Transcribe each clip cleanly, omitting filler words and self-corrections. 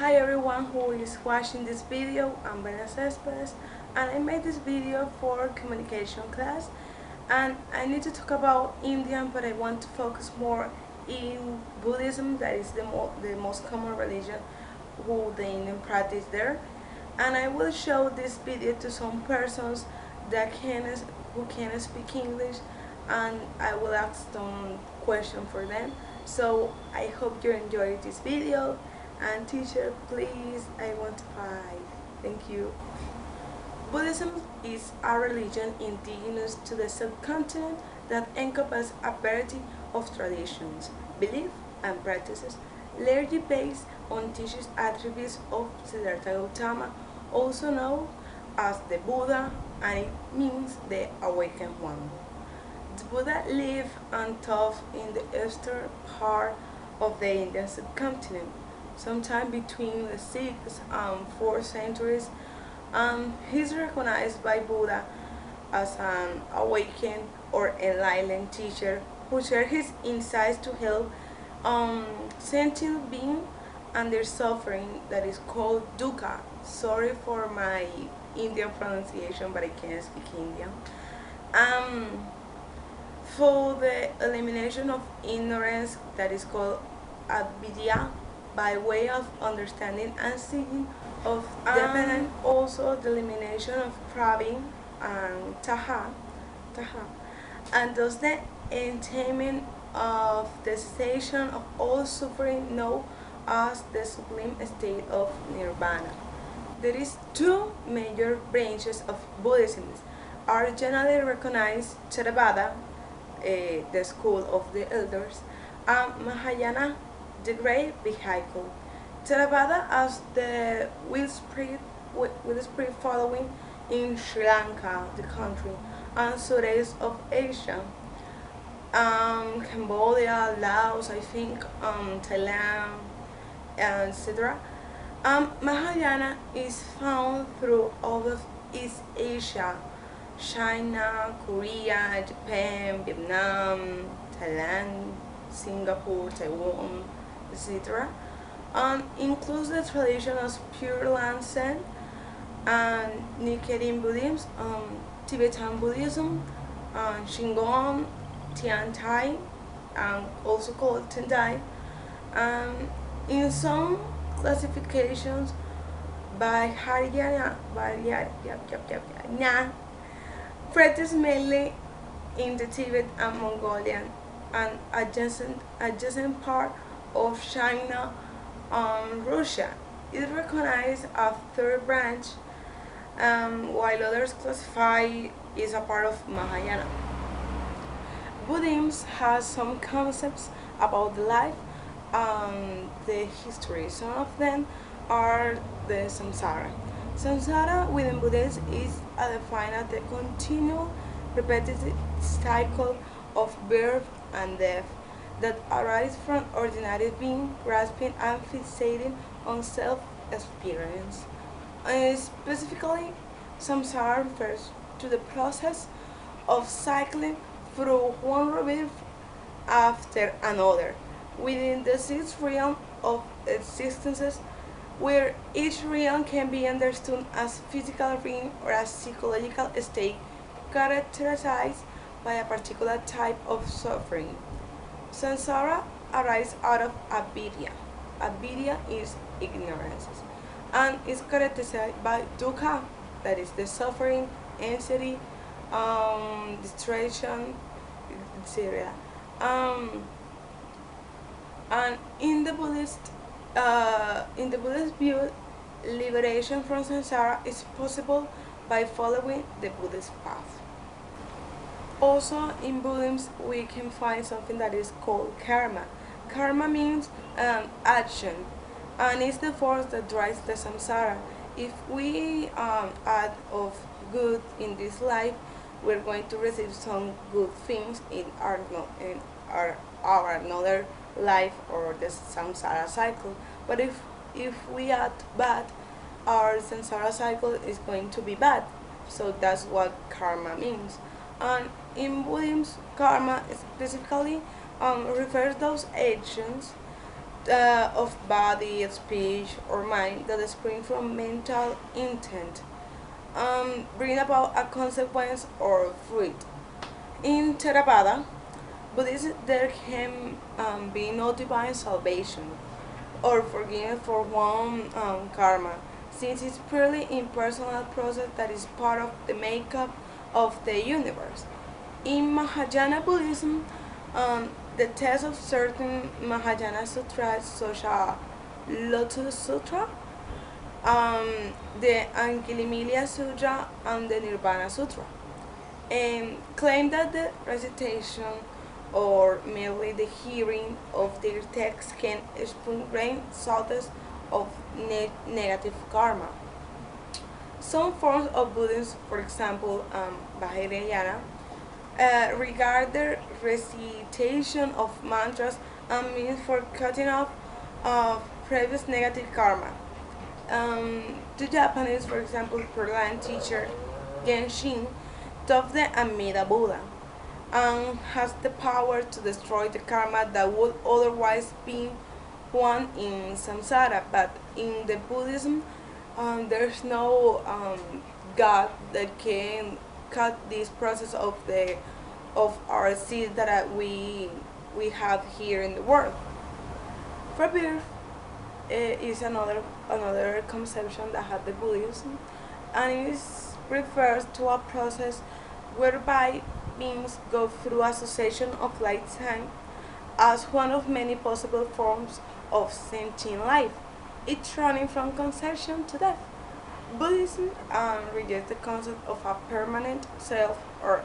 Hi everyone who is watching this video, I'm Vanessa Céspedes and I made this video for communication class, and I need to talk about Indian, but I want to focus more in Buddhism. That is the most common religion who the Indian practice there, and I will show this video to some persons who can speak English, and I will ask some questions for them. So I hope you enjoy this video. And teacher, please, I want to fight. Thank you. Buddhism is a religion indigenous to the subcontinent that encompasses a variety of traditions, beliefs, and practices, largely based on teachings attributes of Siddhartha Gautama, also known as the Buddha, and it means the awakened one. The Buddha lived and taught in the eastern part of the Indian subcontinent, sometime between the 6th and 4th centuries. He is recognized by Buddha as an awakened or enlightened teacher who shared his insights to help sentient beings and their suffering, that is called dukkha. Sorry for my Indian pronunciation, but I can't speak Indian. For the elimination of ignorance, that is called avidya, by way of understanding and seeing of dependence, also the elimination of craving and taha, and thus the attainment of the cessation of all suffering known as the sublime state of nirvana. There is two major branches of Buddhism are generally recognized: Theravada, the school of the elders, and Mahayana, the great vehicle. Theravada as the widespread following in Sri Lanka, the country, and southeast of Asia, Cambodia, Laos, I think, Thailand, etc. Mahayana is found through all of East Asia: China, Korea, Japan, Vietnam, Thailand, Singapore, Taiwan, etc. Includes the tradition of Pure Land Zen and Nichiren Buddhism, Tibetan Buddhism, Shingon, Tian Tai, and also called Tendai. In some classifications by Haryana, practiced mainly in the Tibet and Mongolian and adjacent part of China and Russia. It recognized a third branch, while others classify is a part of Mahayana. Buddhism has some concepts about the life and the history. Some of them are the samsara. Samsara within Buddhism is defined as the continual repetitive cycle of birth and death that arise from ordinary being grasping and fixating on self-experience. Specifically, samsara refers to the process of cycling through one rebirth after another within the six realms of existences, where each realm can be understood as physical realm or a psychological state characterized by a particular type of suffering. Samsara arises out of avidya. Avidya is ignorance, and is characterized by dukkha, that is the suffering, anxiety, distraction, etc. And in the Buddhist view, liberation from samsara is possible by following the Buddhist path. Also, in Buddhism, we can find something that is called karma. Karma means action, and it's the force that drives the samsara. If we add of good in this life, we're going to receive some good things in our another life or the samsara cycle. But if we add bad, our samsara cycle is going to be bad. So that's what karma means. And in Buddhism, karma specifically refers those actions of body, speech, or mind that spring from mental intent, bring about a consequence or fruit. In Theravada, Buddhists there can be no divine salvation or forgiveness for one karma, since it's purely impersonal process that is part of the makeup of the universe. In Mahayana Buddhism, the text of certain Mahayana sutras, such as Lotus Sutra, um, the Angulimala Sutra, and the Nirvana Sutra, and claim that the recitation or merely the hearing of their text can expel great sources of negative karma. Some forms of Buddhism, for example, Vajrayana, regard the recitation of mantras and means for cutting off previous negative karma. The Japanese, for example, Pearl teacher Genshin taught the Amida Buddha and has the power to destroy the karma that would otherwise be one in samsara. But in the Buddhism, there's no God that can cut this process of our seeds that we have here in the world. Rebirth is another conception that had the Buddhism, and it refers to a process whereby beings go through a succession of lifetime as one of many possible forms of sentient life, each running from conception to death. Buddhism rejects the concept of a permanent self or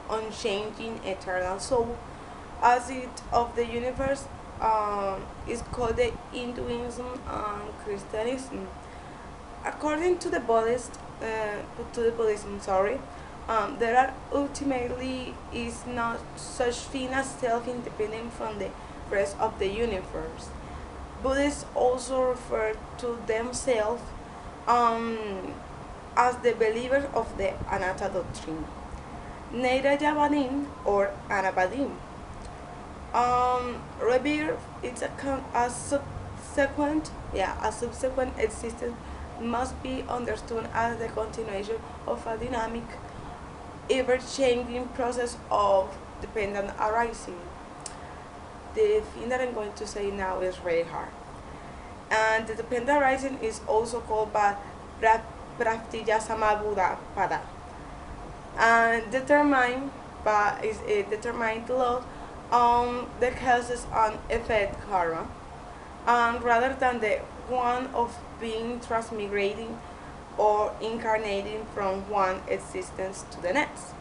unchanging eternal soul, as it of the universe is called the Hinduism and Christianism. According to the Buddhism, there are ultimately is not such thing as self independent from the rest of the universe. Buddhists also refer to themselves um, as the believers of the Anatta doctrine, Neirayavadim or Anabadim. Rebirth is a subsequent existence must be understood as the continuation of a dynamic, ever-changing process of dependent arising. The thing that I'm going to say now is very hard. And the dependent arising is also called by Praftija Samabuddha Pada, and determined by is a determined law on the causes and effect karma, and rather than the one of being transmigrating or incarnating from one existence to the next.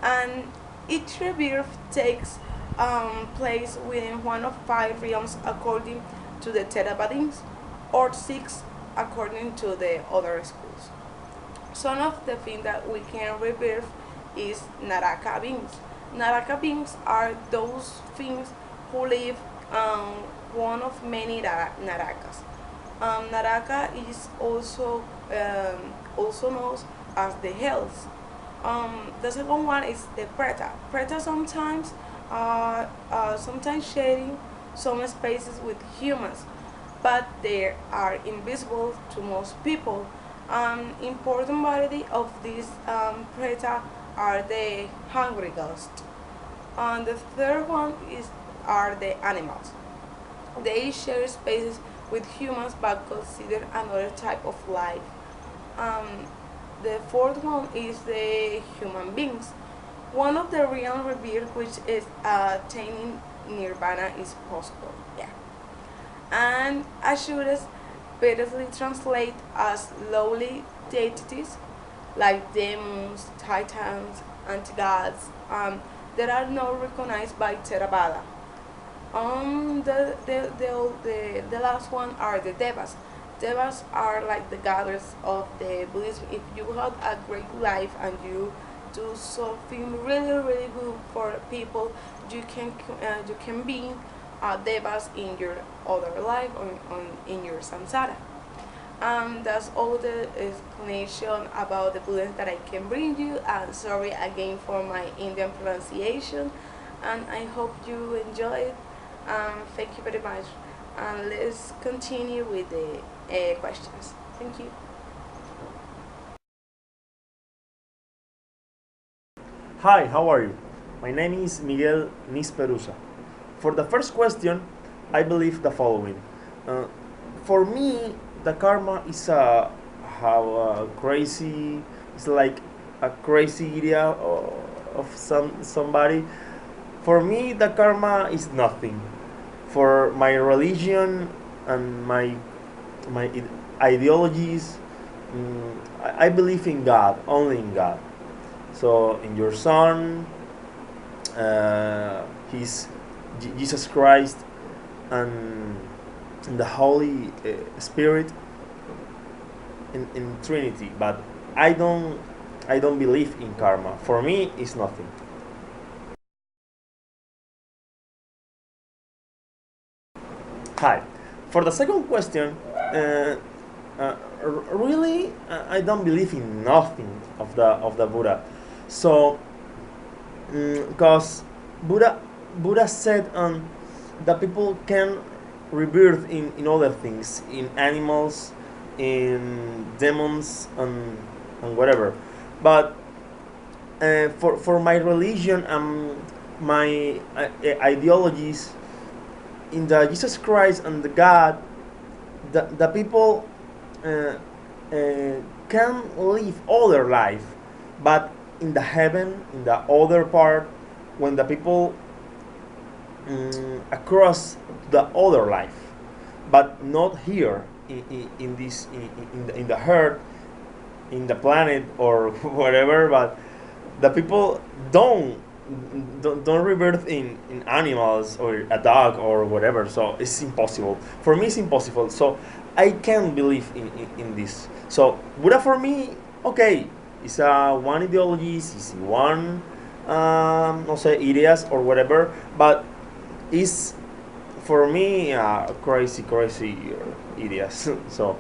And each rebirth takes place within one of five realms according to the Theravadas, or six according to the other schools. Some of the things that we can rebirth is Naraka beings. Naraka beings are those things who live one of many Narakas. Naraka is also known as the hells. The second one is the Preta. Preta sometimes sharing some spaces with humans, but they are invisible to most people. Important variety of these Preta are the hungry ghosts. And the third one are the animals. They share spaces with humans but consider another type of life. Um, the fourth one is the human beings. One of the real rebirth which is attaining nirvana is possible. Yeah. And Asuras beautifully translate as lowly deities like demons, titans, anti-gods that are not recognized by Theravada. The last one are the devas. Devas are like the goddess of the Buddhism. If you have a great life and you do something really good for people, you can be devas in your other life or in your samsara. That's all the explanation about the Buddhism that I can bring you. And sorry again for my Indian pronunciation, and I hope you enjoy it. Thank you very much. And let's continue with the questions. Thank you. Hi, how are you? My name is Miguel Nisperusa. For the first question, I believe the following. Uh, for me, the karma is how crazy. It's like a crazy idea of somebody. For me, the karma is nothing. For my religion and my ideologies, I believe in God, only in God. So in your Son, He's Jesus Christ, and in the Holy Spirit, in Trinity. But I don't I don't believe in karma. For me, it's nothing. Hi. For the second question, really, I don't believe in nothing of the Buddha. So, because Buddha said that people can rebirth in other things, in animals, in demons, and whatever. But for my religion and my ideologies, in the Jesus Christ and the God, the people uh, can live other life, but in the heaven, in the other part, when the people across the other life, but not here in this in the earth, in the planet or whatever. But the people don't rebirth in animals or a dog or whatever. So it's impossible for me. It's impossible. So I can't believe in this. So Buddha for me, okay, it's one ideology, it's one no say ideas or whatever, but it's for me crazy ideas. So